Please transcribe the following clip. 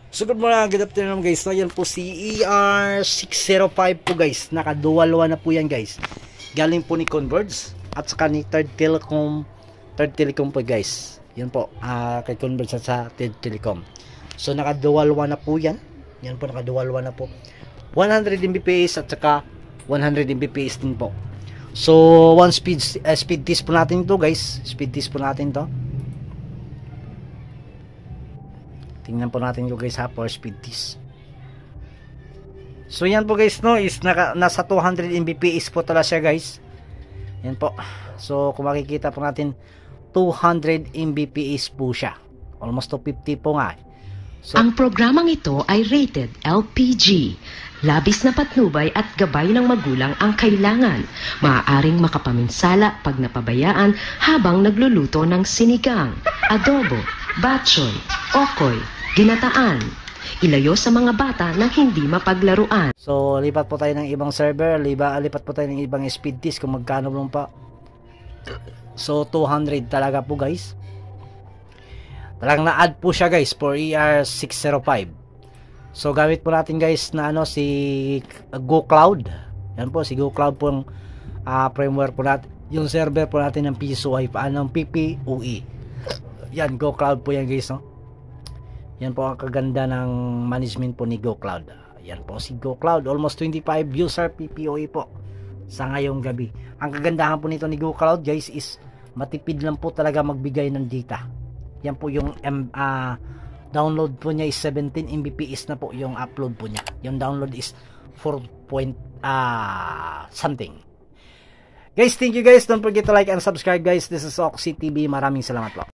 So good morning, good afternoon guys. So yan po si ER605 po guys. Naka-dual 1 na po yan guys. Galing po ni Converge at saka ni Third Telecom po guys. Yan po, kay Converge at sa Third Telecom. So naka-dual 1 na po yan. Yan po, naka-dual 1 na po. 100 Mbps at saka 100 Mbps din po. So one speed test po natin to guys. Speed test po natin to. Tingnan po natin yung guys ha, for speed test. So yan po guys no, is nasa 200 Mbps po talaga siya guys. Yan po. So kung makikita po natin 200 Mbps po siya. Almost 250 po nga. So, ang programang ito ay rated LPG. Labis na patnubay at gabay ng magulang ang kailangan. Maaaring makapaminsala pag napabayaan habang nagluluto ng sinigang, adobo, batchoy, okoy, ginataan. Ilayo sa mga bata na hindi mapaglaruan. So lipat po tayo ng ibang server, lipat po tayo ng ibang speed test kung magkano lang pa. So 200 talaga po guys. Talagang na-add po siya guys for ER605. So gamit po natin guys na si GoCloud. Yan po si GoCloud po yung framework po natin. Yung server po natin ng PSUI ng PPUE. Yan GoCloud po yan guys no. Yan po ang kaganda ng management po ni GoCloud. Yan po si GoCloud. Almost 25 user PPOE po sa ngayong gabi. Ang kagandahan po nito ni GoCloud guys is matipid lang po talaga magbigay ng data. Yan po yung download po niya is 17 Mbps na po yung upload po niya. Yung download is 4 point something. Guys, thank you guys. Don't forget to like and subscribe guys. This is Oxy TV. Maraming salamat po.